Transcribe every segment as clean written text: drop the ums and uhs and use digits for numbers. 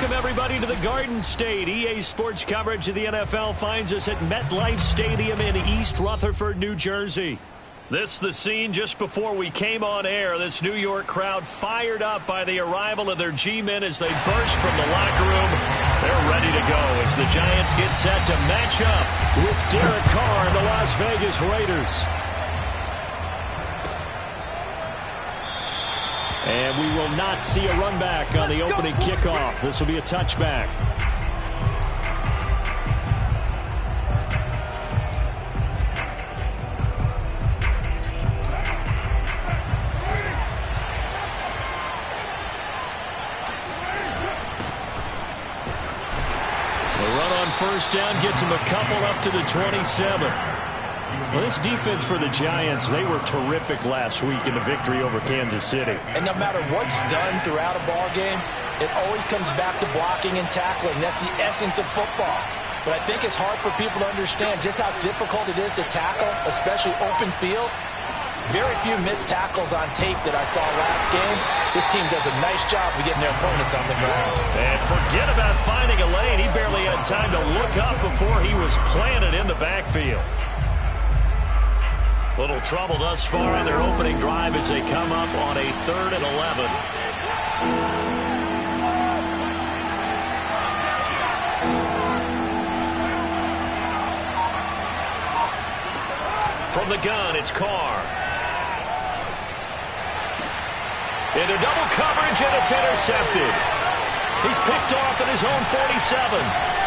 Welcome, everybody, to the Garden State. EA Sports coverage of the NFL finds us at MetLife Stadium in East Rutherford, New Jersey. This the scene just before we came on air. This New York crowd fired up by the arrival of their G-men as they burst from the locker room. They're ready to go as the Giants get set to match up with Derek Carr and the Las Vegas Raiders. And we will not see a run back on the opening kickoff. This will be a touchback. The run on first down gets him a couple up to the 27. Well, this defense for the Giants, they were terrific last week in the victory over Kansas City. And no matter what's done throughout a ball game, it always comes back to blocking and tackling. That's the essence of football. But I think it's hard for people to understand just how difficult it is to tackle, especially open field. Very few missed tackles on tape that I saw last game. This team does a nice job of getting their opponents on the ground. And forget about finding a lane. He barely had time to look up before he was planted in the backfield. Little trouble thus far on their opening drive as they come up on a 3rd and 11. From the gun, it's Carr. Into double coverage, and it's intercepted. He's picked off at his own 47.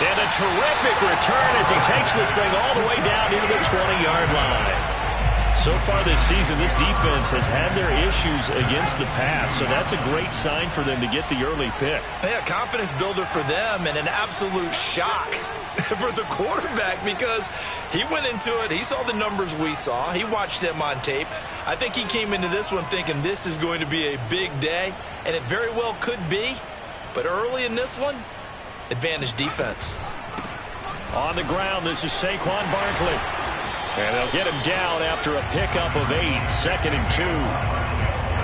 And a terrific return as he takes this thing all the way down into the 20-yard line. So far this season, this defense has had their issues against the pass, so that's a great sign for them to get the early pick. Yeah, confidence builder for them and an absolute shock for the quarterback because he went into it. He saw the numbers we saw. He watched them on tape. I think he came into this one thinking this is going to be a big day, and it very well could be. But early in this one, advantage defense. On the ground, this is Saquon Barkley. And they'll get him down after a pickup of 8, 2nd and 2.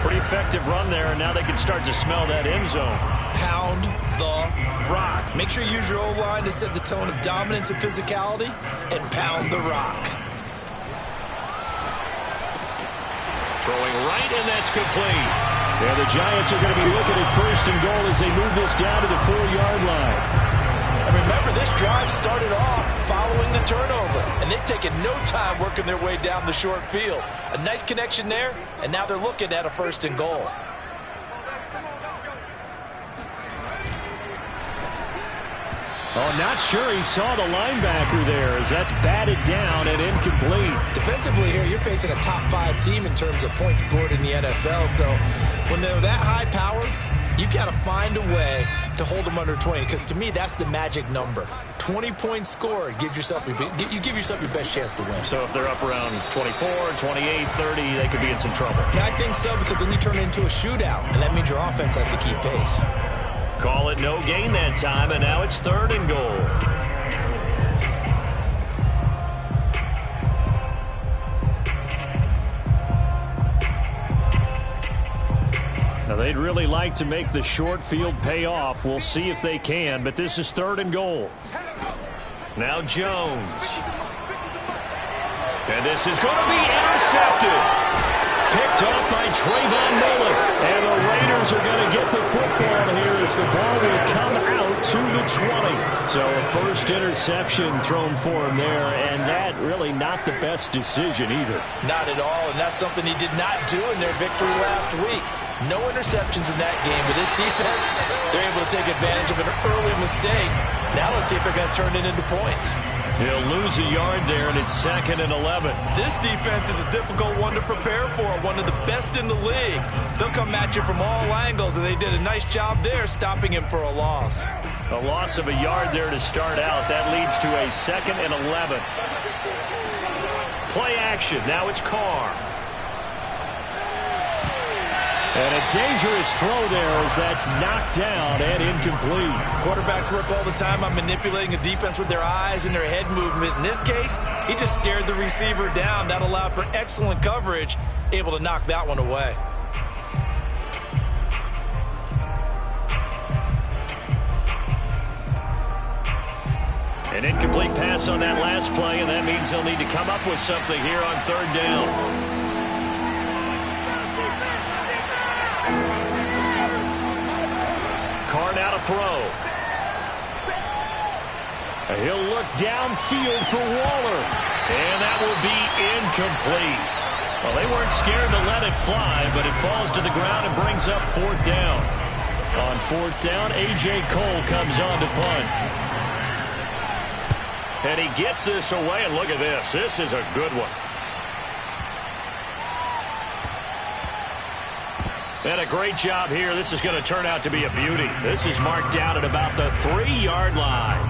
Pretty effective run there, and now they can start to smell that end zone. Pound the rock. Make sure you use your O-line to set the tone of dominance and physicality, and pound the rock. Throwing right, and that's complete. Yeah, the Giants are going to be looking at 1st and goal as they move this down to the 4-yard line. And remember, this drive started off following the turnover, and they've taken no time working their way down the short field. A nice connection there, and now they're looking at a 1st and goal. Oh, not sure he saw the linebacker there as that's batted down and incomplete. Defensively here, you're facing a top 5 team in terms of points scored in the NFL. So when they're that high-powered, you've got to find a way to hold them under 20. Because to me, that's the magic number. 20 points scored, you give yourself your best chance to win. So if they're up around 24, 28, 30, they could be in some trouble. Yeah, I think so, because then you turn it into a shootout, and that means your offense has to keep pace. Call it no gain that time, and now it's 3rd and goal. Now, they'd really like to make the short field pay off. We'll see if they can, but this is 3rd and goal. Now Jones. And this is going to be intercepted. Picked off by Trayvon Mullen. And the Raiders are going to get the football here as the ball will come out to the 20. So a 1st interception thrown for him there, and that really not the best decision either. Not at all, and that's something he did not do in their victory last week. No interceptions in that game, but this defense, they're able to take advantage of an early mistake. Now let's see if they're going to turn it into points. He'll lose a yard there, and it's 2nd and 11. This defense is a difficult one to prepare for, one of the best in the league. They'll come at you from all angles, and they did a nice job there stopping him for a loss. A loss of a yard there to start out. That leads to a 2nd and 11. Play action. Now it's Carr. And a dangerous throw there as that's knocked down and incomplete. Quarterbacks work all the time on manipulating a defense with their eyes and their head movement. In this case, he just stared the receiver down. That allowed for excellent coverage, able to knock that one away. An incomplete pass on that last play, and that means they'll need to come up with something here on third down. Carr now to throw. He'll look downfield for Waller, and that will be incomplete. Well, they weren't scared to let it fly, but it falls to the ground and brings up fourth down. On fourth down, A.J. Cole comes on to punt. And he gets this away, and look at this. This is a good one. And a great job here. This is going to turn out to be a beauty. This is marked down at about the 3-yard line.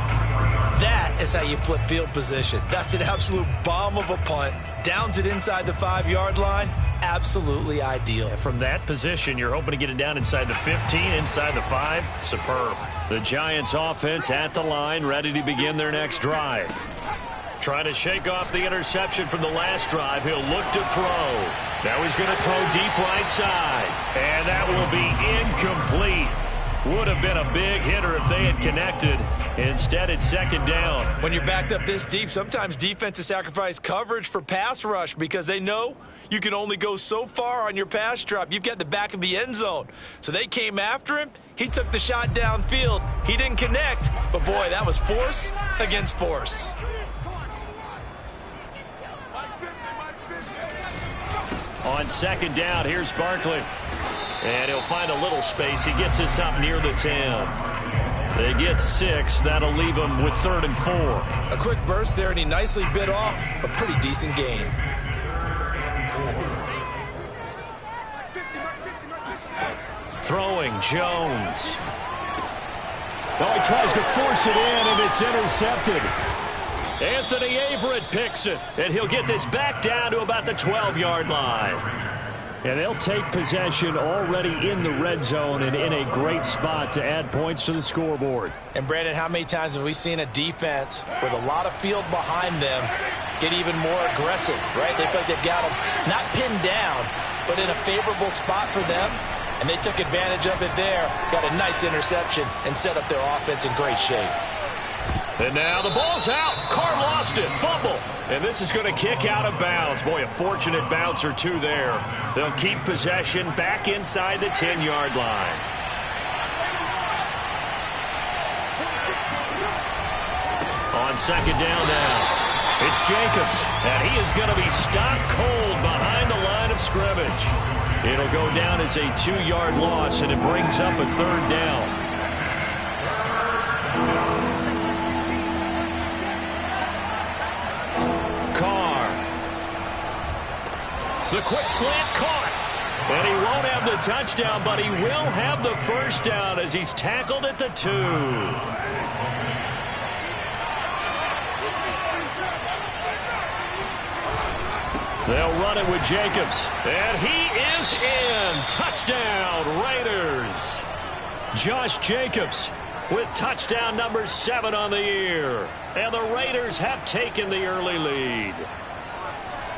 That is how you flip field position. That's an absolute bomb of a punt. Downs it inside the 5-yard line. Absolutely ideal. From that position, you're hoping to get it down inside the 15, inside the 5. Superb. The Giants offense at the line, ready to begin their next drive. Trying to shake off the interception from the last drive. He'll look to throw. Now he's going to throw deep right side. And that will be incomplete. Would have been a big hitter if they had connected. Instead, it's second down. When you're backed up this deep, sometimes defenses sacrifice coverage for pass rush because they know you can only go so far on your pass drop. You've got the back of the end zone. So they came after him. He took the shot downfield. He didn't connect. But, boy, that was force against force. On second down, here's Barkley. And he'll find a little space. He gets this up near the 10. They get 6. That'll leave them with 3rd and 4. A quick burst there, and he nicely bit off a pretty decent gain. Throwing, Jones. Oh, he tries to force it in, and it's intercepted. Anthony Averett picks it, and he'll get this back down to about the 12-yard line. And they'll take possession already in the red zone and in a great spot to add points to the scoreboard. And, Brandon, how many times have we seen a defense with a lot of field behind them get even more aggressive, right? They feel like they've got them not pinned down, but in a favorable spot for them. And they took advantage of it there, got a nice interception, and set up their offense in great shape. And now the ball's out. Carr lost it. Fumble. And this is going to kick out of bounds. Boy, a fortunate bounce or two there. They'll keep possession back inside the 10-yard line. On second down now, it's Jacobs. And he is going to be stopped cold behind the line of scrimmage. It'll go down as a 2-yard loss, and it brings up a 3rd down. The quick slant caught. And he won't have the touchdown, but he will have the first down as he's tackled at the 2. They'll run it with Jacobs. And he is in. Touchdown, Raiders. Josh Jacobs with touchdown number 7 on the year. And the Raiders have taken the early lead.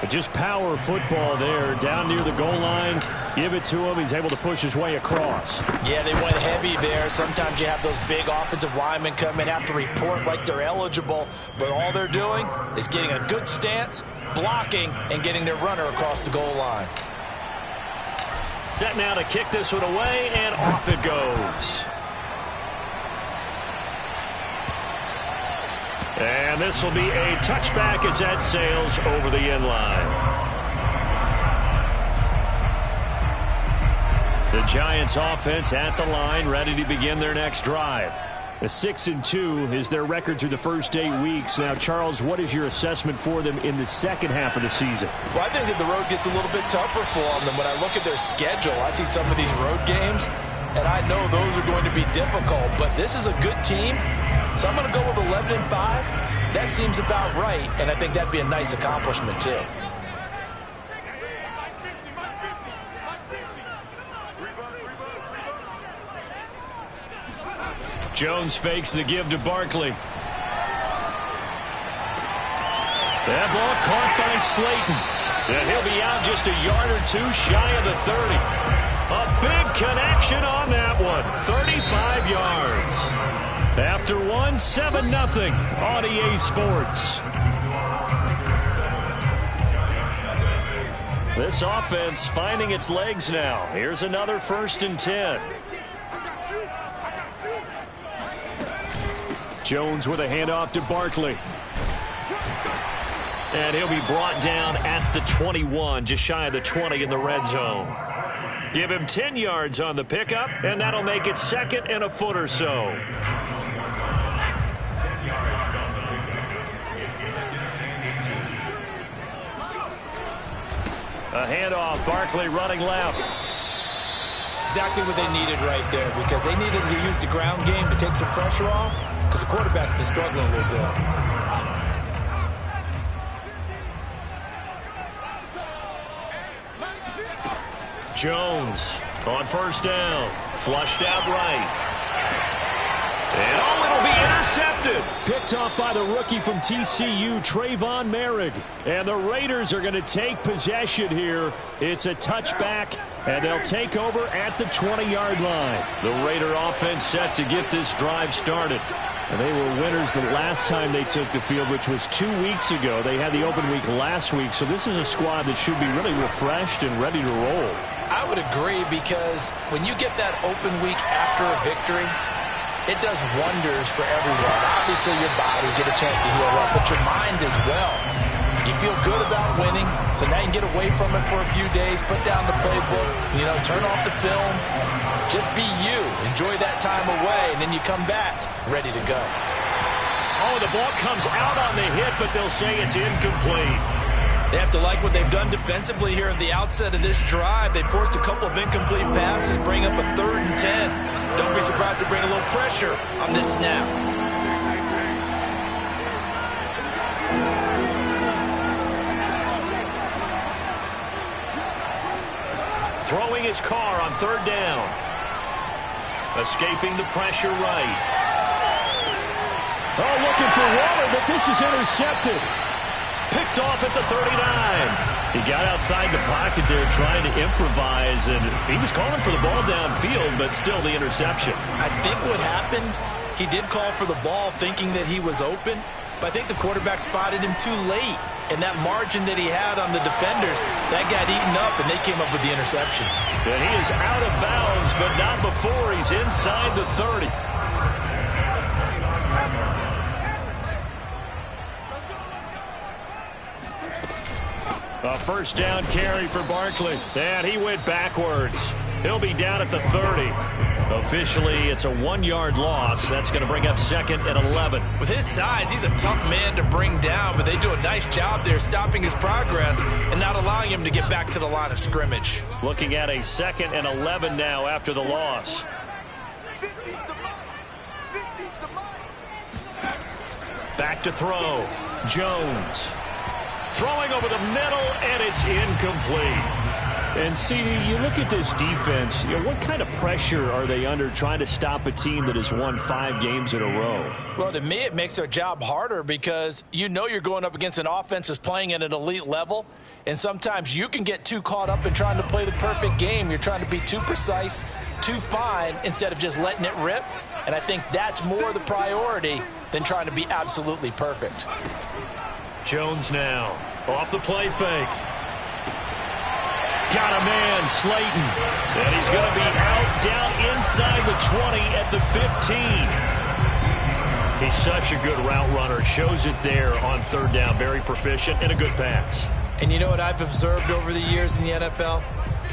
But just power football there, down near the goal line. Give it to him. He's able to push his way across. Yeah, they went heavy there. Sometimes you have those big offensive linemen come in, have to report like they're eligible. But all they're doing is getting a good stance, blocking, and getting their runner across the goal line. Set now to kick this one away, and off it goes. And this will be a touchback as that sails over the end line. The Giants offense at the line, ready to begin their next drive. A 6-2 is their record through the first 8 weeks. Now, Charles, what is your assessment for them in the second half of the season? Well, I think that the road gets a little bit tougher for them. When I look at their schedule, I see some of these road games, and I know those are going to be difficult. But this is a good team. So I'm going to go with 11-5. That seems about right, and I think that'd be a nice accomplishment, too. Jones fakes the give to Barkley. That ball caught by Slayton. And he'll be out just a yard or two shy of the 30. A big connection on that one. 35 yards. After after one, 7-0 on EA Sports. This offense finding its legs now. Here's another 1st and 10. Jones with a handoff to Barkley. And he'll be brought down at the 21, just shy of the 20 in the red zone. Give him 10 yards on the pickup, and that'll make it 2nd and a foot or so. A handoff, Barkley running left. Exactly what they needed right there, because they needed to use the ground game to take some pressure off, because the quarterback's been struggling a little bit. Jones on 1st down, flushed out right. And it'll be intercepted. Picked off by the rookie from TCU, Trayvon Merrick. And the Raiders are going to take possession here. It's a touchback, and they'll take over at the 20-yard line. The Raider offense set to get this drive started. And they were winners the last time they took the field, which was 2 weeks ago. They had the open week last week, so this is a squad that should be really refreshed and ready to roll. I would agree, because when you get that open week after a victory, it does wonders for everyone. Obviously, your body, get a chance to heal up, but your mind as well. You feel good about winning, so now you can get away from it for a few days, put down the playbook, turn off the film. Just be you. Enjoy that time away, and then you come back ready to go. Oh, the ball comes out on the hit, but they'll say it's incomplete. They have to like what they've done defensively here at the outset of this drive. They forced a couple of incomplete passes, bring up a 3rd and 10. Don't be surprised to bring a little pressure on this snap. Throwing his car on 3rd down. Escaping the pressure right. Oh, looking for water, but this is intercepted. Picked off at the 39. He got outside the pocket there trying to improvise, and he was calling for the ball downfield, but still the interception. I think what happened, he did call for the ball thinking that he was open, but I think the quarterback spotted him too late. And that margin that he had on the defenders, that got eaten up, and they came up with the interception. And he is out of bounds, but not before he's inside the 30. A 1st down carry for Barkley. And he went backwards. He'll be down at the 30. Officially, it's a 1-yard loss. That's going to bring up 2nd and 11. With his size, he's a tough man to bring down, but they do a nice job there stopping his progress and not allowing him to get back to the line of scrimmage. Looking at a 2nd and 11 now after the loss. Back to throw. Jones. Throwing over the middle, and it's incomplete. And, CD, you look at this defense, what kind of pressure are they under trying to stop a team that has won 5 games in a row? Well, to me, it makes their job harder, because you're going up against an offense that's playing at an elite level, and sometimes you can get too caught up in trying to play the perfect game. You're trying to be too precise, too fine, instead of just letting it rip. And I think that's more the priority than trying to be absolutely perfect. Jones now off the play fake. Got a man, Slayton. And he's going to be out down inside the 20 at the 15. He's such a good route runner. Shows it there on 3rd down. Very proficient and a good pass. And you know what I've observed over the years in the NFL?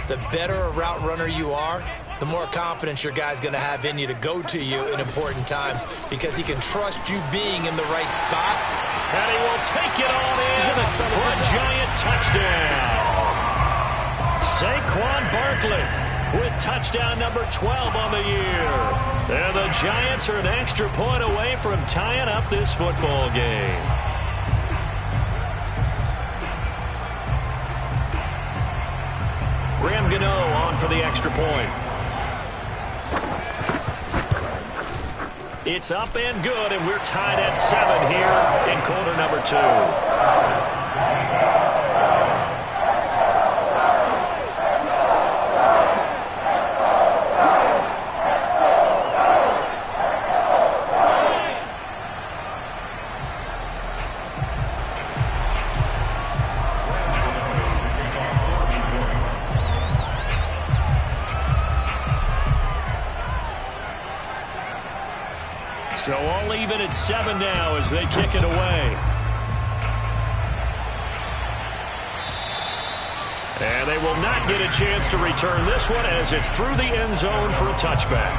The better a route runner you are, the more confidence your guy's going to have in you to go to you in important times, because he can trust you being in the right spot. And he will take it on in for a giant touchdown. Saquon Barkley with touchdown number 12 on the year. And the Giants are an extra point away from tying up this football game. Graham Gano on for the extra point. It's up and good, and we're tied at 7 here in quarter number 2. So all even at 7 now as they kick it away. And they will not get a chance to return this one as it's through the end zone for a touchback.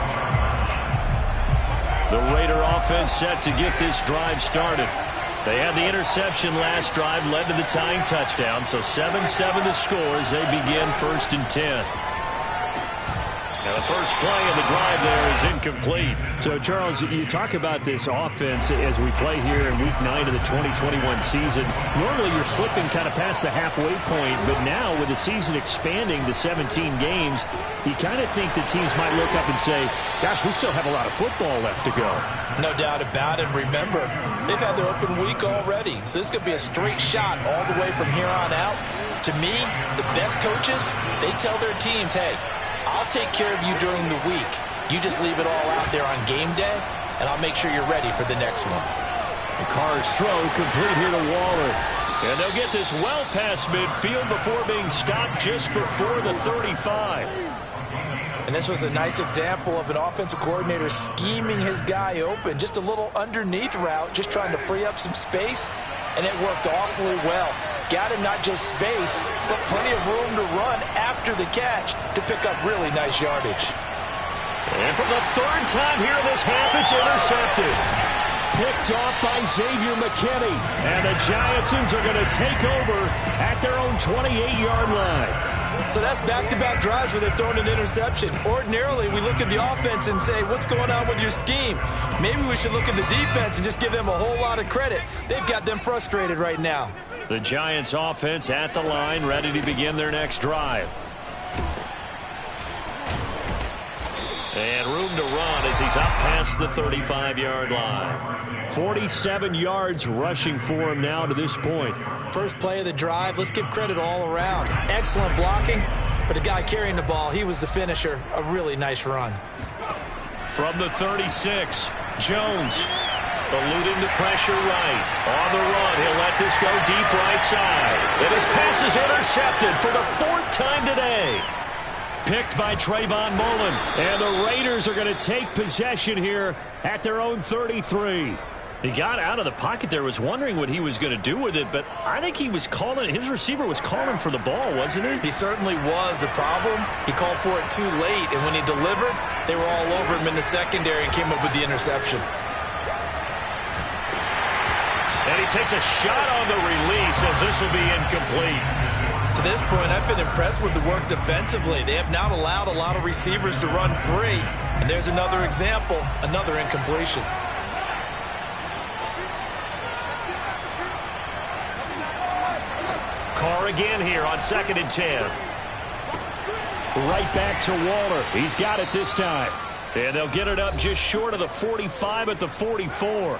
The Raider offense set to get this drive started. They had the interception last drive, led to the tying touchdown, so 7-7 to score as they begin 1st and 10. Now the first play of the drive there is incomplete. So, Charles, you talk about this offense as we play here in Week 9 of the 2021 season. Normally you're slipping kind of past the halfway point, but now with the season expanding to 17 games, you kind of think the teams might look up and say, gosh, we still have a lot of football left to go. No doubt about it. Remember, they've had their open week already, so this could be a straight shot all the way from here on out. To me, the best coaches, they tell their teams, hey, I'll take care of you during the week. You just leave it all out there on game day, and I'll make sure you're ready for the next one. The Carr's throw complete here to Waller. And they'll get this well past midfield before being stopped just before the 35. And this was a nice example of an offensive coordinator scheming his guy open. Just a little underneath route, just trying to free up some space, and it worked awfully well. Got him not just space, but plenty of room to run after the catch to pick up really nice yardage. And for the 3rd time here this half, it's intercepted. Picked off by Xavier McKinney. And the Giantsons are going to take over at their own 28-yard line. So that's back-to-back drives where they've thrown an interception. Ordinarily, we look at the offense and say, what's going on with your scheme? Maybe we should look at the defense and just give them a whole lot of credit. They've got them frustrated right now. The Giants offense at the line, ready to begin their next drive. And room to run as he's up past the 35-yard line. 47 yards rushing for him now to this point. First play of the drive, let's give credit all around. Excellent blocking, but the guy carrying the ball, he was the finisher. A really nice run. From the 36, Jones eluding the pressure right. On the run, he'll let this go deep right side. And his pass is intercepted for the 4th time today. Picked by Trayvon Mullen. And the Raiders are going to take possession here at their own 33. He got out of the pocket there, was wondering what he was going to do with it, but I think he was calling, his receiver was calling for the ball, wasn't he? He certainly was. The problem, he called for it too late, and when he delivered, they were all over him in the secondary and came up with the interception. And he takes a shot on the release as this will be incomplete. To this point, I've been impressed with the work defensively. They have not allowed a lot of receivers to run free. And there's another example, another incompletion. Carr again here on 2nd and 10. Right back to Waller. He's got it this time. And they'll get it up just short of the 45 at the 44.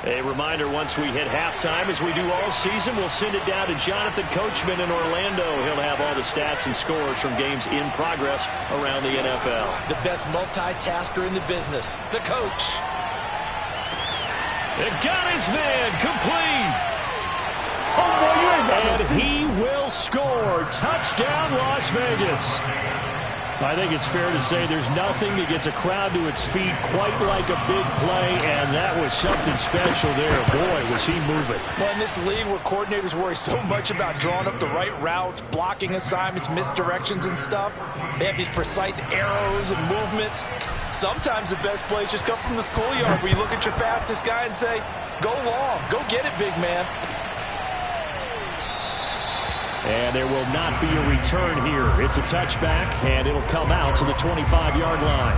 A reminder, once we hit halftime, as we do all season, we'll send it down to Jonathan Coachman in Orlando. He'll have all the stats and scores from games in progress around the NFL. The best multitasker in the business, the coach. It got his man complete. And he will score. Touchdown, Las Vegas. I think it's fair to say there's nothing that gets a crowd to its feet quite like a big play, and that was something special there. Boy, was he moving. Well, in this league where coordinators worry so much about drawing up the right routes, blocking assignments, misdirections and stuff, they have these precise arrows and movements. Sometimes the best plays just come from the schoolyard where you look at your fastest guy and say, go long, go get it, big man. And there will not be a return here. It's a touchback, and it'll come out to the 25-yard line.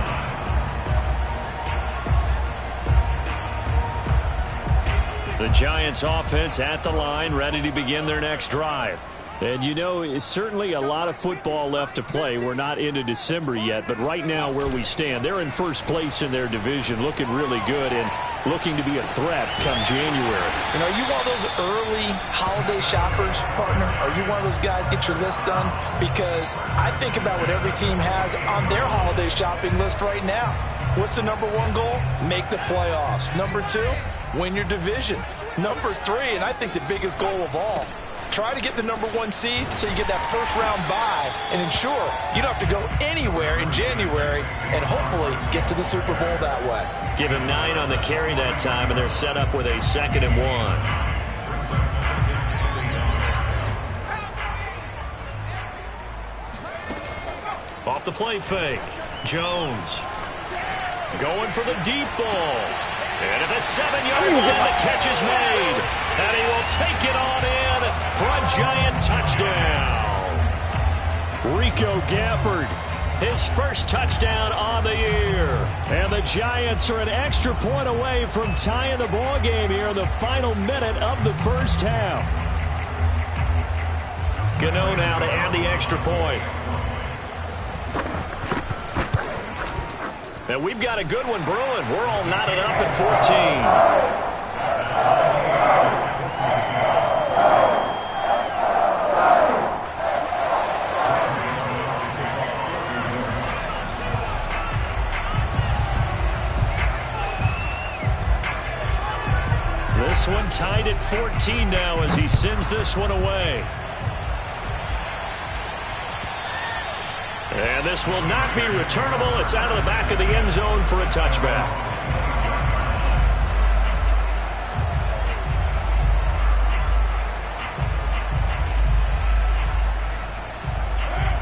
The Giants offense at the line, ready to begin their next drive. And you know, it's certainly a lot of football left to play. We're not into December yet, but right now where we stand, they're in first place in their division, looking really good and looking to be a threat come January. You know, are you one of those early holiday shoppers, partner? Are you one of those guys get your list done? Because I think about what every team has on their holiday shopping list right now. What's the number 1 goal? Make the playoffs. Number 2, win your division. Number 3, and I think the biggest goal of all, Try to get the #1 seed so you get that first-round bye and ensure you don't have to go anywhere in January and hopefully get to the Super Bowl that way. Give him 9 on the carry that time, and they're set up with a 2nd and 1. Off the play fake. Jones going for the deep ball. And at the 7-yard line, the catch is made. And he will take it on in for a Giant touchdown. Rico Gafford, his first touchdown on the year. And the Giants are an extra point away from tying the ball game here in the final minute of the first half. Gano now to add the extra point. And we've got a good one brewing. We're all knotted up at 14. This one tied at 14 now as he sends this one away. And this will not be returnable. It's out of the back of the end zone for a touchback.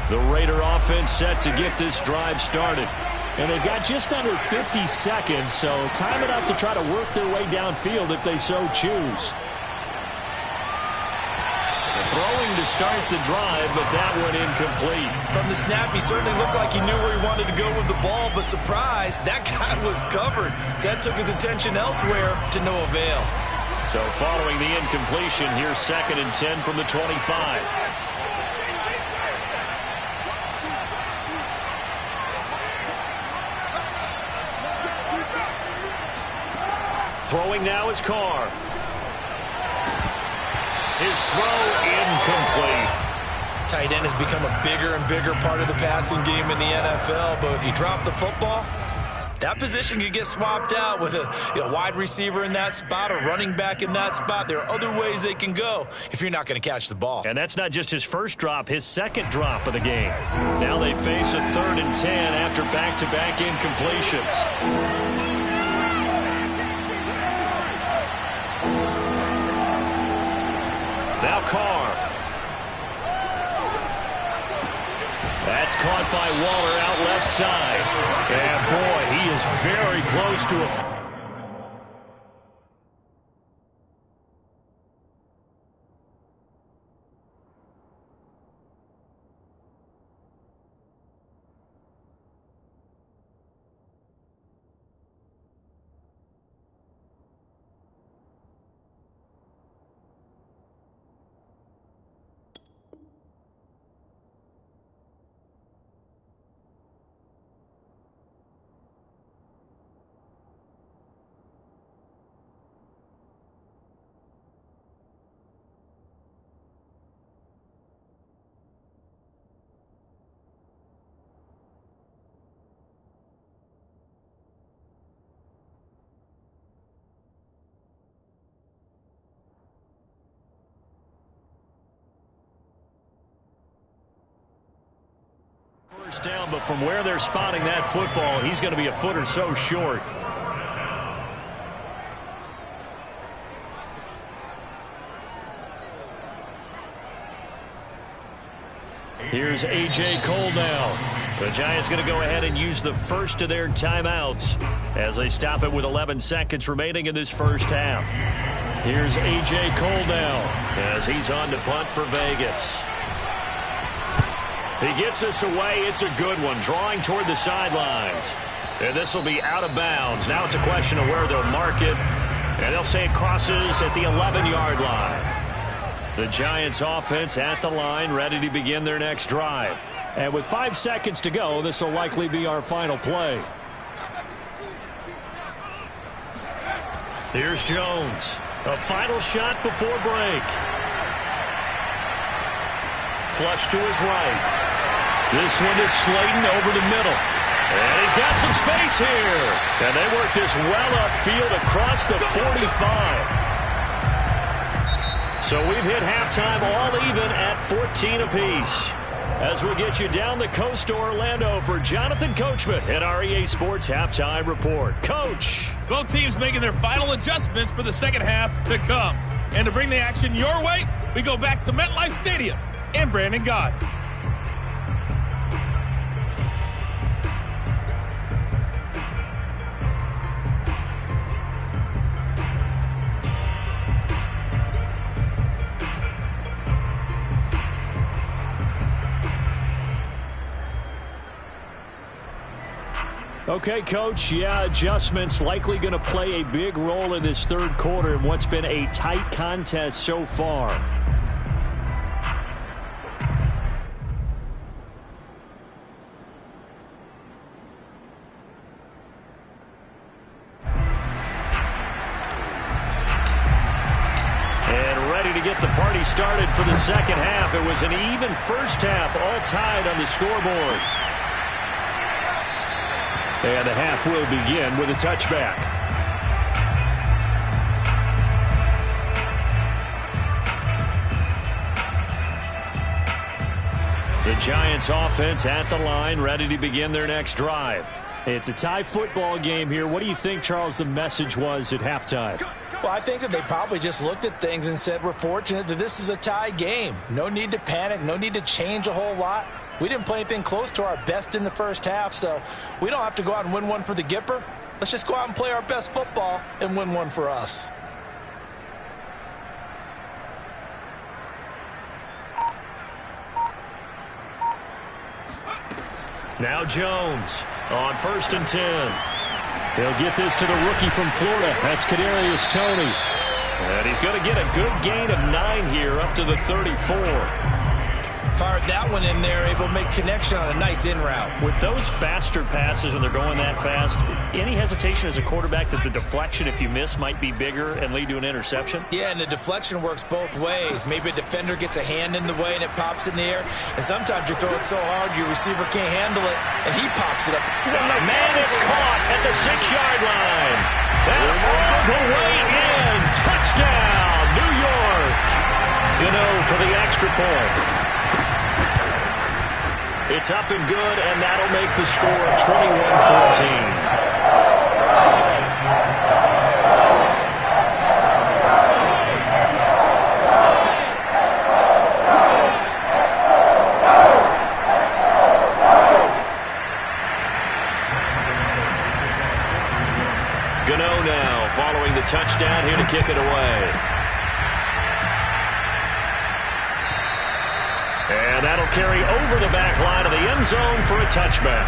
The Raider offense set to get this drive started. And they've got just under 50 seconds, so time enough to try to work their way downfield if they so choose. Throwing to start the drive, but that one incomplete. From the snap, he certainly looked like he knew where he wanted to go with the ball, but surprise, that guy was covered. So that took his attention elsewhere to no avail. So following the incompletion, here's 2nd and 10 from the 25. Throwing now is Carr. His throw incomplete. Tight end has become a bigger and bigger part of the passing game in the NFL, but if you drop the football, that position can get swapped out with a wide receiver in that spot or running back in that spot. There are other ways they can go if you're not going to catch the ball. And that's not just his first drop, his 2nd drop of the game. Now they face a 3rd and 10 after back-to-back incompletions. Now Carr. That's caught by Waller out left side. And boy, he is very close to a... First down, but from where they're spotting that football, he's going to be a foot or so short. Here's A.J. Cole now. The Giants going to go ahead and use the first of their timeouts as they stop it with 11 seconds remaining in this first half. Here's A.J. Cole now as he's on to punt for Vegas. He gets us away. It's a good one, drawing toward the sidelines. And this will be out of bounds. Now it's a question of where they'll mark it. And they'll say it crosses at the 11-yard line. The Giants offense at the line, ready to begin their next drive. And with 5 seconds to go, this will likely be our final play. Here's Jones. A final shot before break. Flush to his right. This one is Slayton over the middle. And he's got some space here. And they work this well upfield across the 45. So we've hit halftime all even at 14 apiece. As we get you down the coast to Orlando for Jonathan Coachman at our EA Sports Halftime Report. Coach. Both teams making their final adjustments for the second half to come. And to bring the action your way, we go back to MetLife Stadium and Brandon Gott. Okay, Coach, adjustments likely going to play a big role in this third quarter in what's been a tight contest so far. And ready to get the party started for the second half. It was an even first half, all tied on the scoreboard. And the half will begin with a touchback. The Giants offense at the line, ready to begin their next drive. It's a tie football game here. What do you think, Charles, the message was at halftime? Well, I think that they probably just looked at things and said, we're fortunate that this is a tie game. No need to panic, no need to change a whole lot. We didn't play anything close to our best in the first half, so we don't have to go out and win one for the Gipper. Let's just go out and play our best football and win one for us. Now Jones on 1st and 10. He'll get this to the rookie from Florida. That's Kadarius Toney. And he's going to get a good gain of 9 here up to the 34. Fired that one in there, able to make connection on a nice in route. With those faster passes when they're going that fast, any hesitation as a quarterback that the deflection, if you miss, might be bigger and lead to an interception? Yeah, and the deflection works both ways. Maybe a defender gets a hand in the way and it pops in the air. And sometimes you throw it so hard your receiver can't handle it, and he pops it up. Man, it's caught at the 6-yard line. And all the way in. Touchdown, New York. Gano for the extra point. It's up and good, and that'll make the score 21-14. Gano now following the touchdown here to kick it away. And that'll carry over the back line of the end zone for a touchback.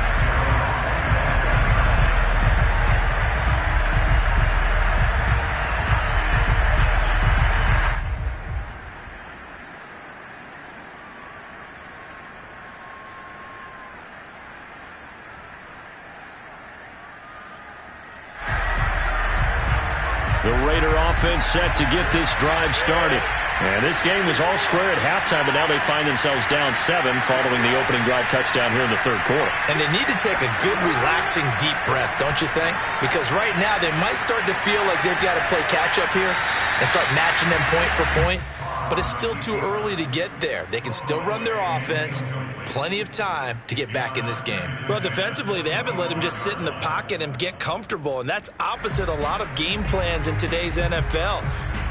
The Raider offense set to get this drive started. And this game was all square at halftime, but now they find themselves down 7 following the opening drive touchdown here in the third quarter. And they need to take a good, relaxing, deep breath, don't you think? Because right now they might start to feel like they've got to play catch-up here and start matching them point for point. But it's still too early to get there. They can still run their offense. Plenty of time to get back in this game. Well, defensively, they haven't let him just sit in the pocket and get comfortable, and that's opposite a lot of game plans in today's NFL.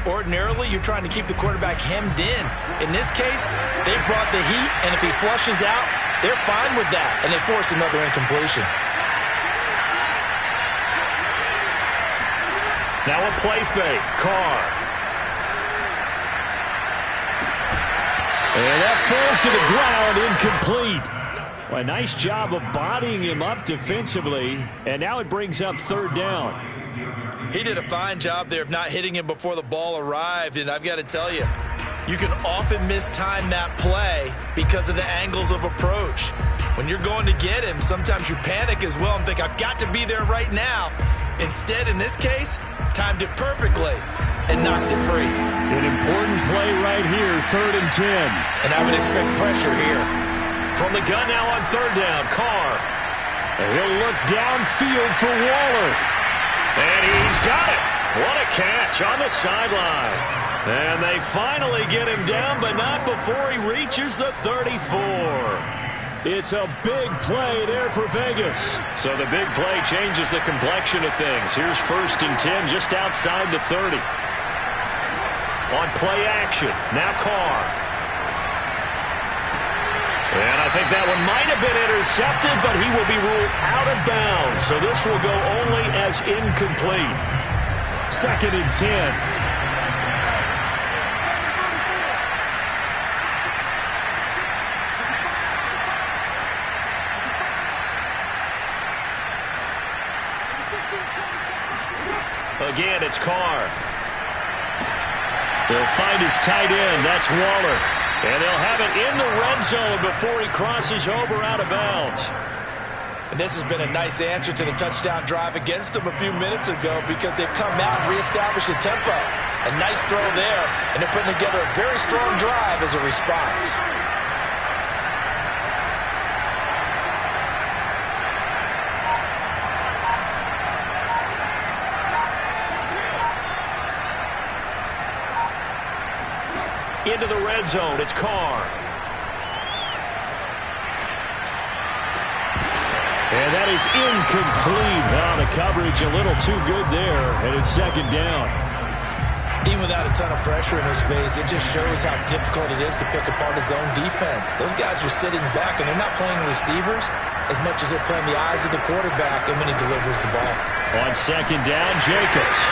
Ordinarily, you're trying to keep the quarterback hemmed in. In this case, they brought the heat, and if he flushes out, they're fine with that, and they force another incompletion. Now a play fake. Carr. And that falls to the ground, incomplete. Well, a nice job of bodying him up defensively, and now it brings up 3rd down. He did a fine job there of not hitting him before the ball arrived, and I've got to tell you, you can often mistime that play because of the angles of approach. When you're going to get him, sometimes you panic as well and think, I've got to be there right now. Instead, in this case, timed it perfectly and knocked it free. An important play right here, 3rd and 10. And I would expect pressure here. From the gun now on 3rd down, Carr. And he'll look downfield for Waller. And he's got it. What a catch on the sideline. And they finally get him down, but not before he reaches the 34. It's a big play there for Vegas. So the big play changes the complexion of things. Here's 1st and 10 just outside the 30. On play action, now Carr. And I think that one might have been intercepted, but he will be ruled out of bounds. So this will go only as incomplete. 2nd and 10. Again, it's Carr. They'll find his tight end. That's Waller. And they'll have it in the red zone before he crosses over out of bounds. And this has been a nice answer to the touchdown drive against them a few minutes ago because they've come out and reestablished the tempo. A nice throw there, and they're putting together a very strong drive as a response. Into the red zone, it's Carr. And that is incomplete. Now the coverage a little too good there, and it's 2nd down. Even without a ton of pressure in his face, it just shows how difficult it is to pick apart his own defense. Those guys are sitting back, and they're not playing receivers as much as they're playing the eyes of the quarterback and when he delivers the ball. On 2nd down, Jacobs.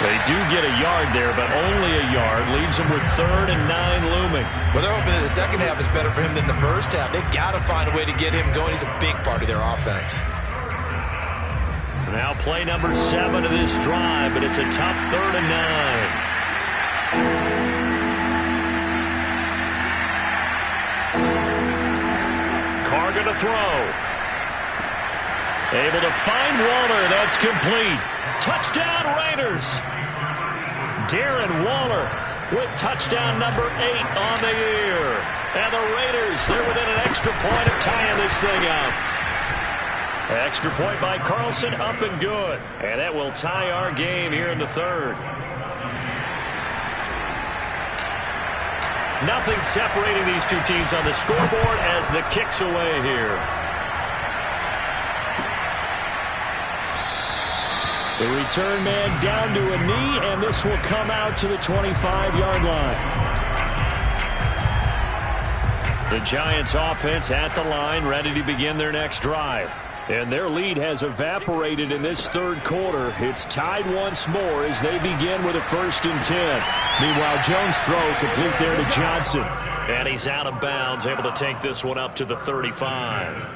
They do get a yard there, but only a yard. Leaves them with 3rd and 9 looming. Well, they're hoping that the second half is better for him than the first half. They've got to find a way to get him going. He's a big part of their offense. Now play number 7 of this drive, but it's a tough 3rd and 9. Carr going to throw. Able to find Waller. That's complete. Touchdown Raiders. Darren Waller with touchdown number 8 on the year. And the Raiders, they're within an extra point of tying this thing up. Extra point by Carlson, up and good. And that will tie our game here in the 3rd. Nothing separating these two teams on the scoreboard as the kick's away here. The return man down to a knee, and this will come out to the 25-yard line. The Giants offense at the line, ready to begin their next drive. And their lead has evaporated in this 3rd quarter. It's tied once more as they begin with a 1st and 10. Meanwhile, Jones' throw complete there to Johnson. And he's out of bounds, able to take this one up to the 35.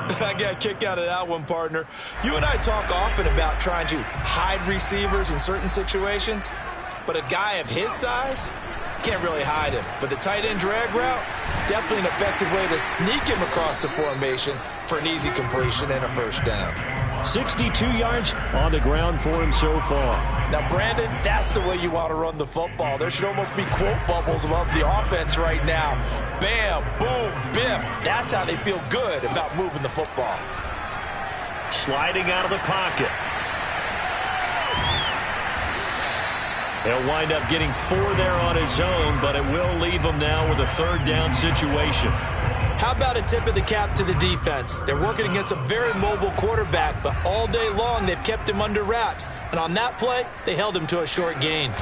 I got a kick out of that one, partner. You and I talk often about trying to hide receivers in certain situations, but a guy of his size can't really hide him. But the tight end drag route, definitely an effective way to sneak him across the formation for an easy completion and a 1st down. 62 yards on the ground for him so far. Now, Brandon, that's the way you want to run the football. There should almost be quote bubbles above the offense right now. Bam, boom, biff. That's how they feel good about moving the football. Sliding out of the pocket. He'll wind up getting 4 there on his own, but it will leave him now with a 3rd down situation. How about a tip of the cap to the defense? They're working against a very mobile quarterback, but all day long they've kept him under wraps. And on that play, they held him to a short gain.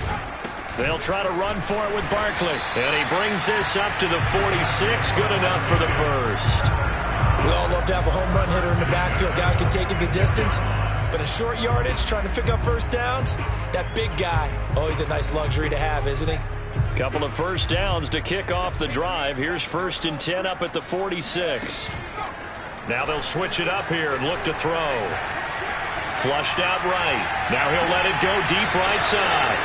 They'll try to run for it with Barkley. And he brings this up to the 46. Good enough for the 1st. We all love to have a home run hitter in the backfield. Guy can take it the distance. But in short yardage, trying to pick up 1st downs, that big guy, always a nice luxury to have, isn't he? Couple of 1st downs to kick off the drive. Here's 1st and 10 up at the 46. Now they'll switch it up here and look to throw. Flushed out right. Now he'll let it go deep right side.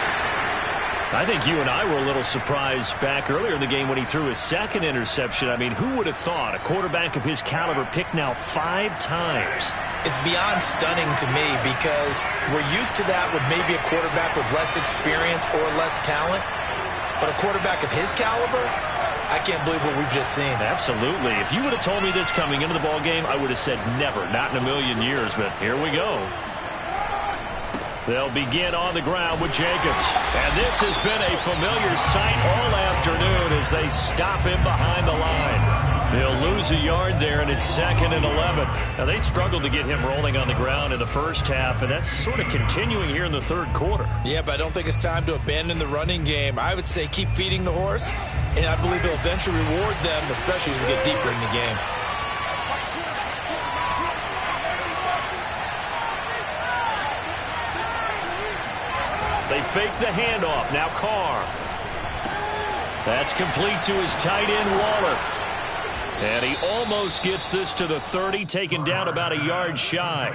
I think you and I were a little surprised back earlier in the game when he threw his 2nd interception. I mean, who would have thought a quarterback of his caliber picked now 5 times? It's beyond stunning to me because we're used to that with maybe a quarterback with less experience or less talent. But a quarterback of his caliber, I can't believe what we've just seen. Absolutely. If you would have told me this coming into the ball game, I would have said never, not in a million years. But here we go. They'll begin on the ground with Jacobs. And this has been a familiar sight all afternoon as they stop him behind the line. They'll lose a yard there, and it's 2nd and 11. Now, they struggled to get him rolling on the ground in the first half, and that's sort of continuing here in the third quarter. Yeah, but I don't think it's time to abandon the running game. I would say keep feeding the horse, and I believe he'll eventually reward them, especially as we get deeper in the game. They fake the handoff. Now Carr. That's complete to his tight end, Waller. And he almost gets this to the 30, taken down about a yard shy.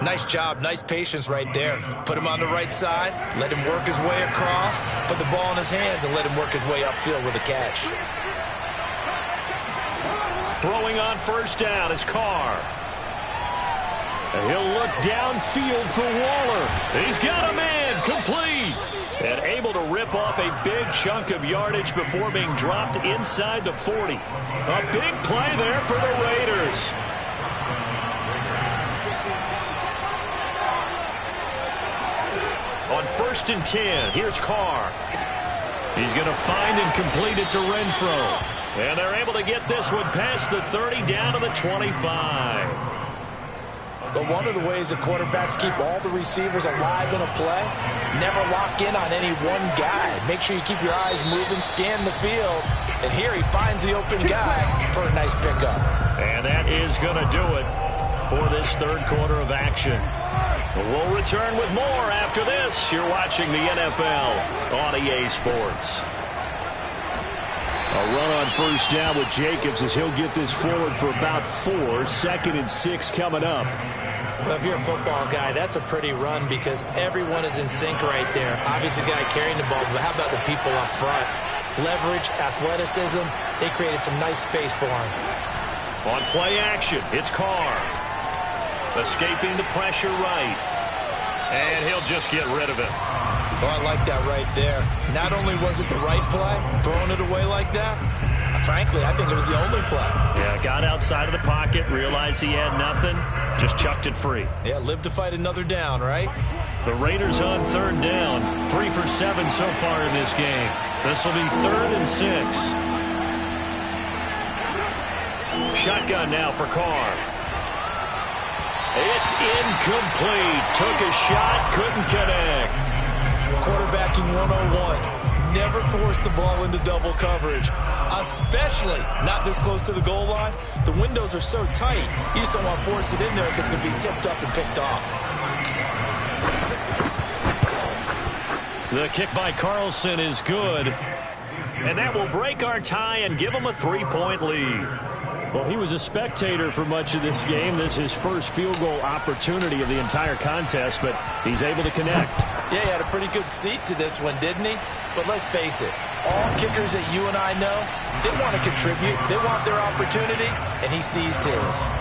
Nice job. Nice patience right there. Put him on the right side. Let him work his way across. Put the ball in his hands and let him work his way upfield with a catch. Throwing on first down is Carr. And he'll look downfield for Waller. He's got a man, complete. And able to rip off a big chunk of yardage before being dropped inside the 40. A big play there for the Raiders. On 1st and 10, here's Carr. He's going to find and complete it to Renfro. And they're able to get this one past the 30 down to the 25. But one of the ways that quarterbacks keep all the receivers alive in a play, never lock in on any one guy. Make sure you keep your eyes moving, scan the field. And here he finds the open guy for a nice pickup. And that is going to do it for this third quarter of action. We'll return with more after this. You're watching the NFL on EA Sports. A run on first down with Jacobs as he'll get this forward for about 4. 2nd and 6 coming up. Well, if you're a football guy, that's a pretty run because everyone is in sync right there. Obviously, the guy carrying the ball, but how about the people up front? Leverage, athleticism, they created some nice space for him. On play action, it's Carr. Escaping the pressure right. And he'll just get rid of it. Oh, I like that right there. Not only was it the right play, throwing it away like that, frankly, I think it was the only play. Yeah, got outside of the pocket, realized he had nothing, just chucked it free. Yeah, live to fight another down, right? The Raiders on 3rd down, 3 for 7 so far in this game. This will be 3rd and 6. Shotgun now for Carr. It's incomplete. Took a shot, couldn't connect. Quarterbacking 101. Never force the ball into double coverage, especially not this close to the goal line. The windows are so tight, you just don't want to force it in there because it can be tipped up and picked off. The kick by Carlson is good, and that will break our tie and give them a 3-point lead. Well, he was a spectator for much of this game. This is his first field goal opportunity of the entire contest, but he's able to connect. Yeah, he had a pretty good seat to this one, didn't he? But let's face it, all kickers that you and I know, they want to contribute. They want their opportunity, and he seized his.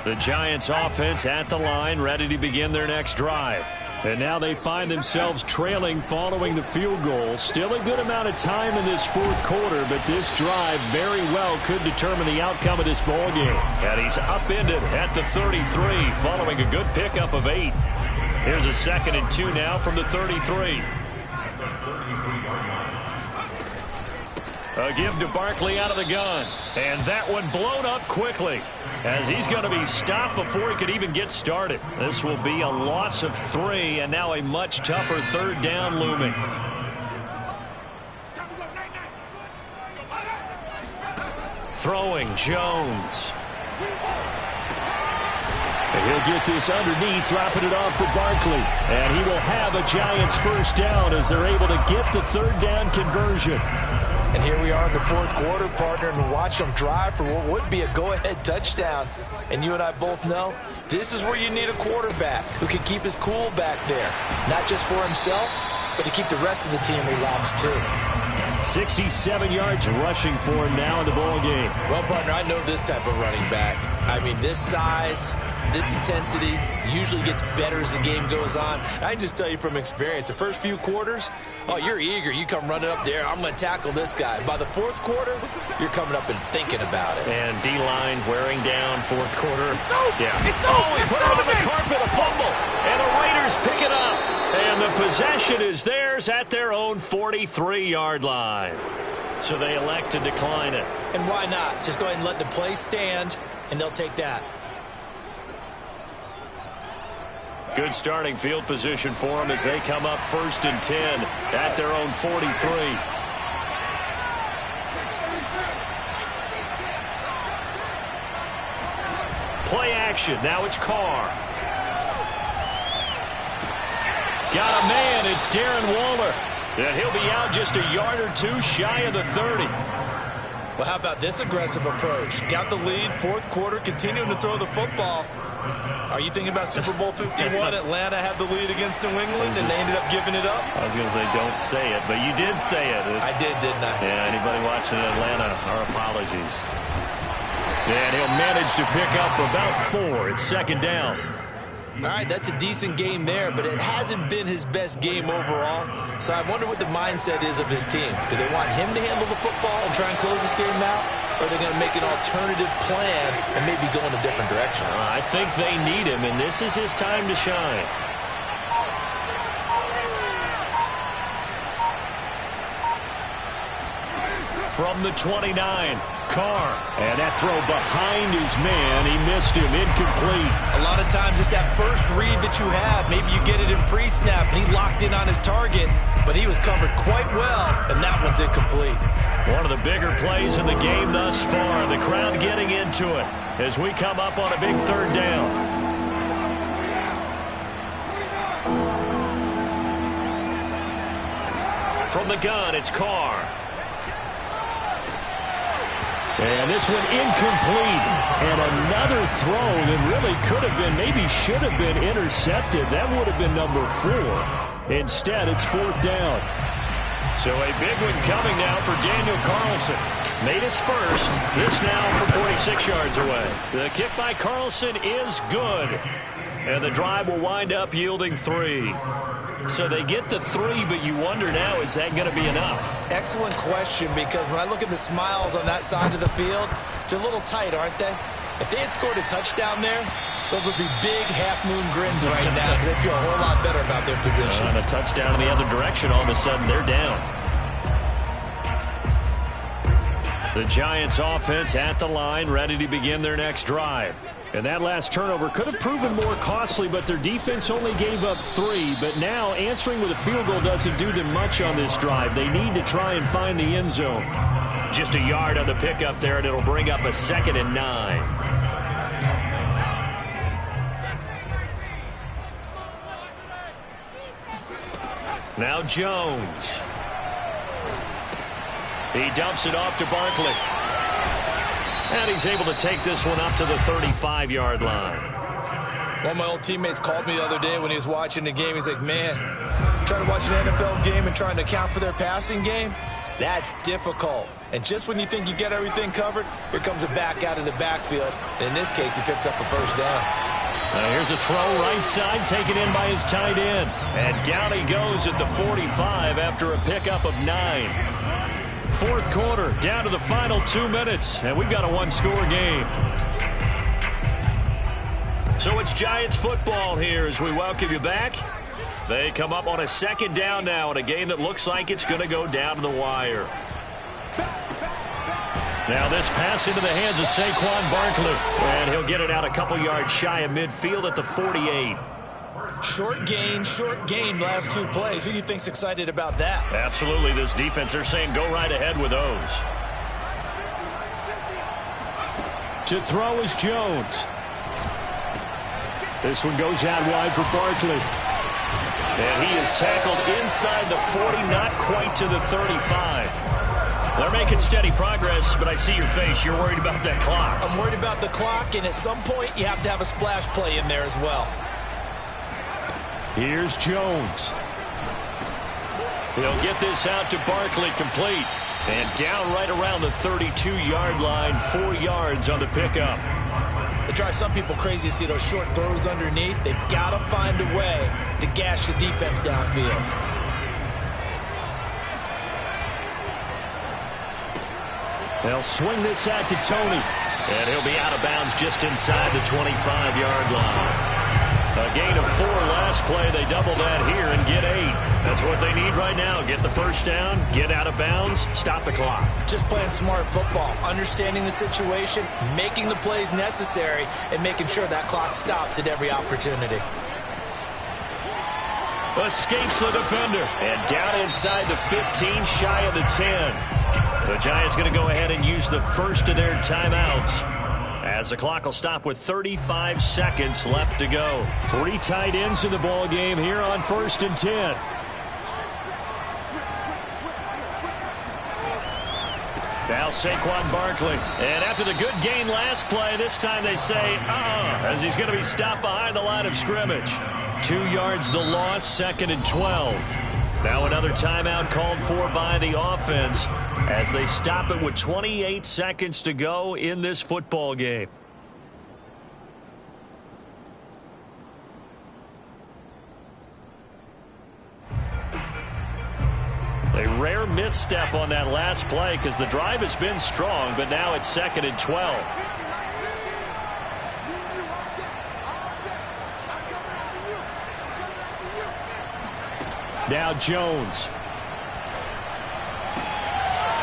The Giants offense at the line, ready to begin their next drive. And now they find themselves trailing following the field goal. Still a good amount of time in this fourth quarter, but this drive very well could determine the outcome of this ball game. And he's upended at the 33 following a good pickup of 8. Here's a 2nd and 2 now from the 33. A give to Barkley out of the gun. And that one blown up quickly as he's going to be stopped before he could even get started. This will be a loss of 3 and now a much tougher 3rd down looming. Throwing Jones. And he'll get this underneath, dropping it off for Barkley. And he will have a Giants first down as they're able to get the 3rd down conversion. And here we are in the fourth quarter, partner, and watch them drive for what would be a go-ahead touchdown. And you and I both know this is where you need a quarterback who can keep his cool back there. Not just for himself, but to keep the rest of the team relaxed too. 67 yards rushing for him now in the ball game. Well, partner, I know this type of running back. I mean, this size, this intensity usually gets better as the game goes on. I just tell you from experience, the first few quarters, Oh, you're eager. You come running up there. I'm going to tackle this guy. By the fourth quarter, you're coming up and thinking about it. And D-line wearing down fourth quarter. Yeah. Oh, he put it on the carpet, a fumble. And the Raiders pick it up. And the possession is theirs at their own 43-yard line. So they elect to decline it. And why not? Just go ahead and let the play stand, and they'll take that. Good starting field position for them as they come up 1st and 10 at their own 43. Play action. Now it's Carr. Got a man. It's Darren Waller. And he'll be out just a yard or two shy of the 30. Well, how about this aggressive approach? Got the lead, fourth quarter, continuing to throw the football. Are you thinking about Super Bowl 51? Atlanta had the lead against New England, and they ended up giving it up? I was going to say don't say it, but you did say it. I did, didn't I? Yeah, anybody watching Atlanta, our apologies. And he'll manage to pick up about 4. It's 2nd down. All right, that's a decent game there, but it hasn't been his best game overall. So I wonder what the mindset is of his team. Do they want him to handle the football and try and close this game out? Or are they going to make an alternative plan and maybe go in a different direction? I think they need him, and this is his time to shine. From the 29, Carr. And that throw behind his man. He missed him. Incomplete. A lot of times it's that first read that you have. Maybe you get it in pre-snap, and he locked in on his target, but he was covered quite well, and that one's incomplete. One of the bigger plays in the game thus far. The crowd getting into it as we come up on a big 3rd down. From the gun, it's Carr. And this one incomplete. And another throw that really could have been, maybe should have been intercepted. That would have been number 4. Instead, it's 4th down. So a big one coming now for Daniel Carlson. Made his first. This now from 46 yards away. The kick by Carlson is good. And the drive will wind up yielding 3. So they get the 3, but you wonder now, is that going to be enough? Excellent question, because when I look at the smiles on that side of the field, they're a little tight, aren't they? If they had scored a touchdown there, those would be big half-moon grins right now because they feel a whole lot better about their position. On a touchdown in the other direction, all of a sudden they're down. The Giants offense at the line, ready to begin their next drive. And that last turnover could have proven more costly, but their defense only gave up 3. But now answering with a field goal doesn't do them much on this drive. They need to try and find the end zone. Just a yard on the pickup there, and it'll bring up a 2nd and 9. Now Jones. He dumps it off to Barkley. And he's able to take this one up to the 35-yard line. One of my old teammates called me the other day when he was watching the game. He's like, man, trying to watch an NFL game and trying to account for their passing game, that's difficult. And just when you think you get everything covered, here comes a back out of the backfield. And in this case, he picks up a 1st down. Here's a throw right side taken in by his tight end. And down he goes at the 45 after a pickup of 9. 4th quarter, down to the final 2 minutes, and we've got a 1-score game. So it's Giants football here as we welcome you back. They come up on a 2nd down now in a game that looks like it's going to go down to the wire. Now this pass into the hands of Saquon Barkley, and he'll get it out a couple yards shy of midfield at the 48. Short gain, last 2 plays. Who do you think's excited about that? Absolutely. This defense, they're saying go right ahead with those. To throw is Jones. This one goes out wide for Barkley. And he is tackled inside the 40, not quite to the 35. They're making steady progress, but I see your face. You're worried about that clock. I'm worried about the clock, and at some point, you have to have a splash play in there as well. Here's Jones. He'll get this out to Barkley, complete. And down right around the 32-yard line, 4 yards on the pickup. It drives some people crazy to see those short throws underneath. They've got to find a way to gash the defense downfield. They'll swing this out to Tony. And he'll be out of bounds just inside the 25-yard line. A gain of 4 last play. They double that here and get 8. That's what they need right now. Get the first down, get out of bounds, stop the clock. Just playing smart football, understanding the situation, making the plays necessary, and making sure that clock stops at every opportunity. Escapes the defender. And down inside the 15, shy of the 10. The Giants going to go ahead and use the first of their timeouts, as the clock will stop with 35 seconds left to go. 3 tight ends in the ball game here on 1st and 10. Now Saquon Barkley. And after the good gain last play, this time they say, as he's going to be stopped behind the line of scrimmage. 2 yards the loss, 2nd and 12. Now another timeout called for by the offense as they stop it with 28 seconds to go in this football game. A rare misstep on that last play because the drive has been strong, but now it's 2nd and 12. Now Jones.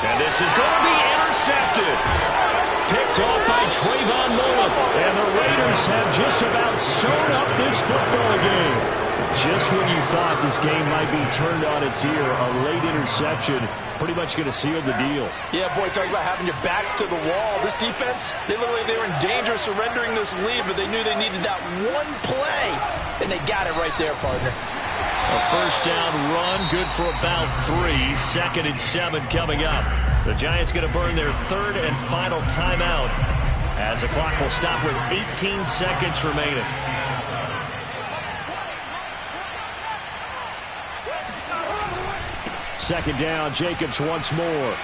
And this is going to be intercepted. Picked off by Trayvon Mullen. And the Raiders have just about sewn up this football game. Just when you thought this game might be turned on its ear, a late interception pretty much going to seal the deal. Yeah, boy, talk about having your backs to the wall. This defense, they were in danger of surrendering this lead, but they knew they needed that one play, and they got it right there, partner. A first down run, good for about 3. 2nd and 7 coming up. The Giants going to burn their 3rd and final timeout as the clock will stop with 18 seconds remaining. Second down, Jacobs once more.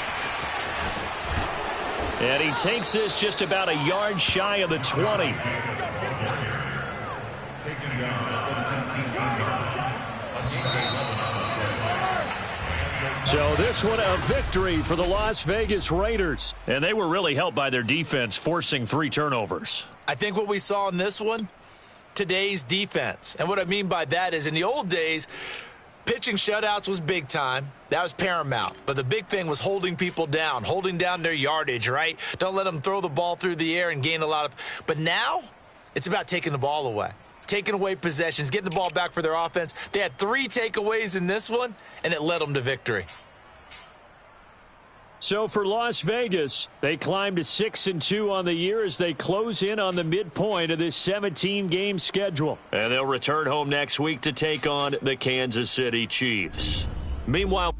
And he takes this just about a yard shy of the 20. So this one a victory for the Las Vegas Raiders. And they were really helped by their defense, forcing 3 turnovers. I think what we saw in this one, today's defense. And what I mean by that is in the old days, pitching shutouts was big time. That was paramount. But the big thing was holding people down, holding down their yardage, right? Don't let them throw the ball through the air and gain a lot of. But now it's about taking the ball away, taking away possessions, getting the ball back for their offense. They had 3 takeaways in this one, and it led them to victory. So for Las Vegas, they climbed to 6-2 on the year as they close in on the midpoint of this 17-game schedule. And they'll return home next week to take on the Kansas City Chiefs. Meanwhile,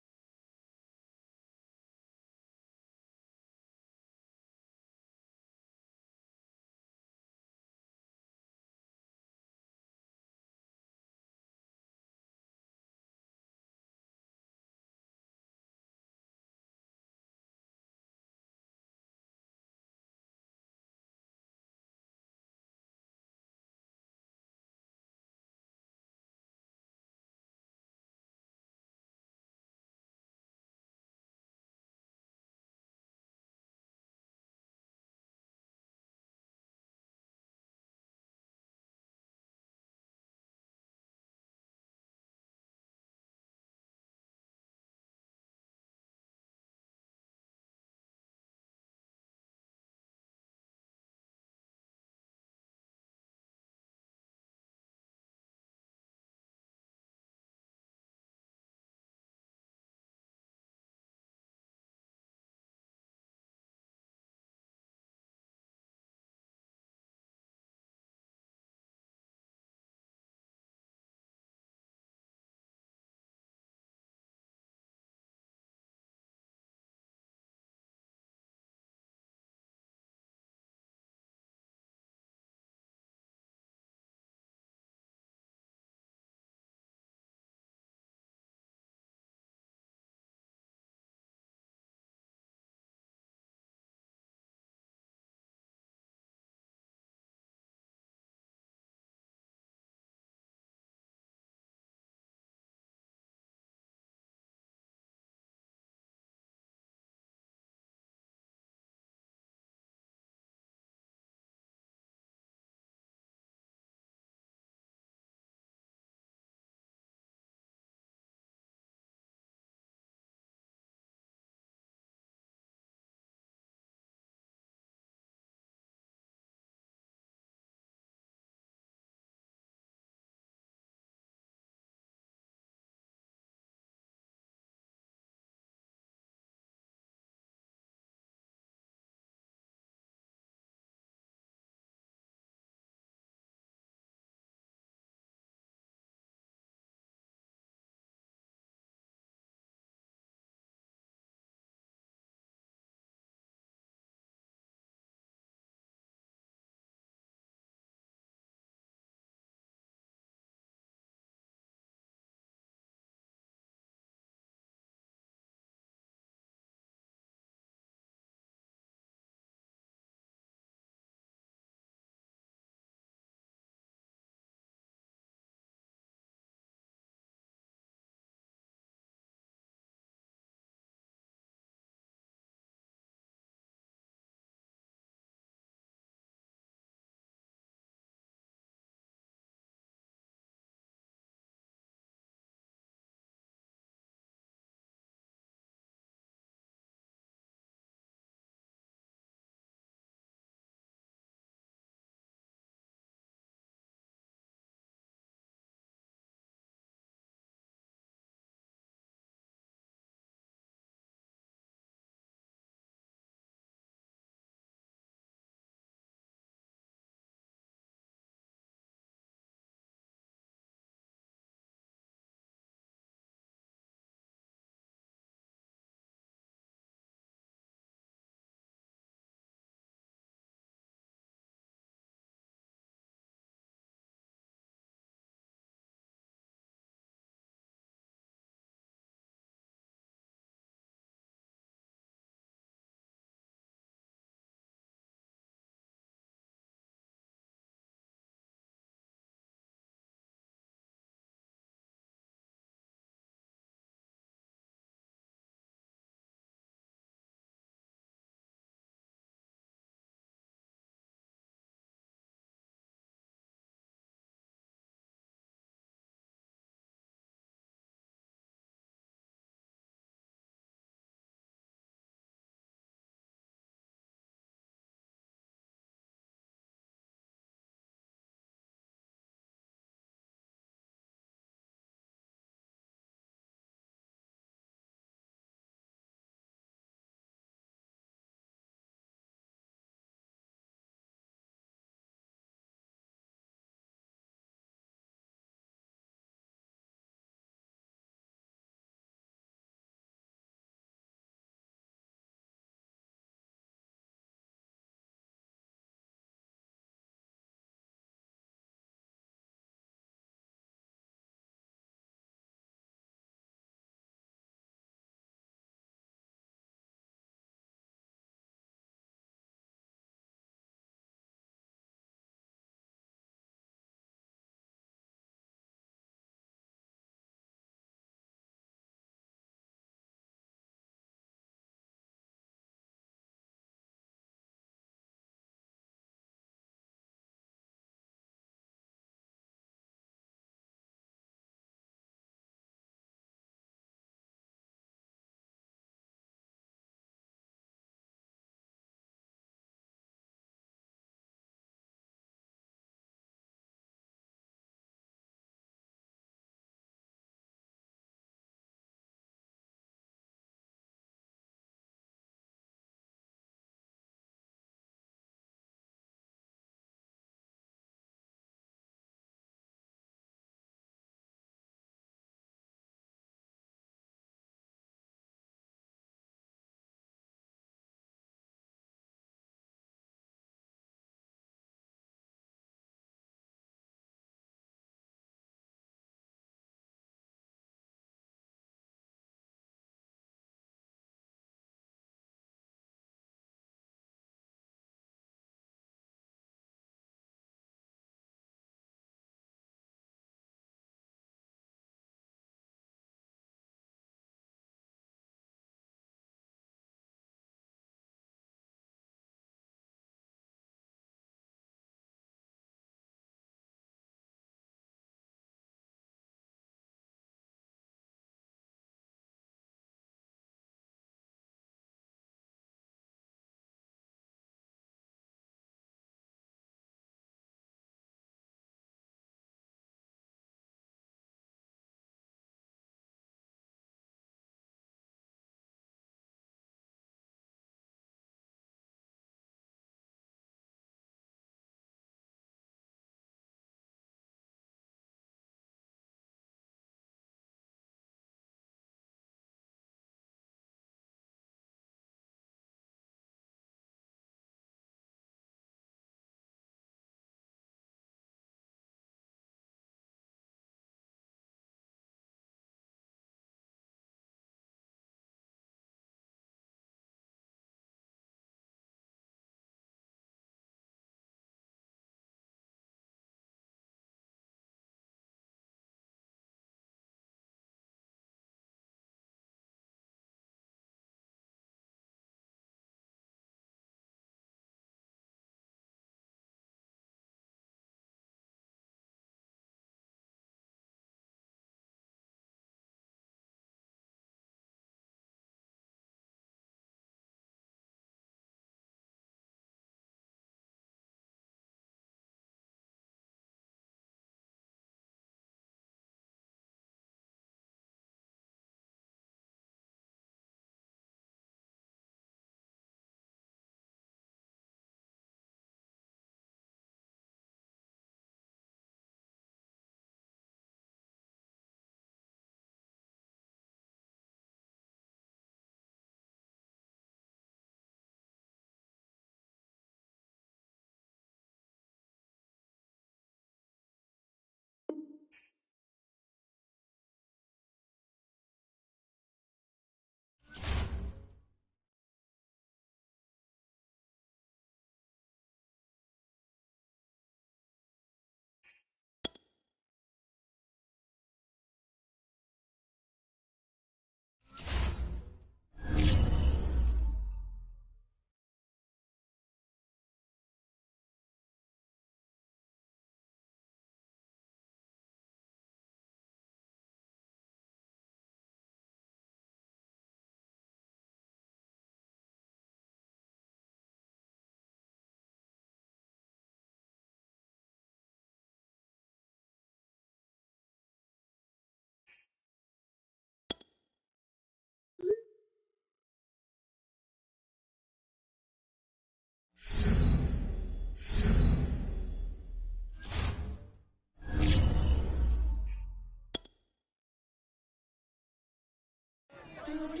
Thank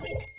you.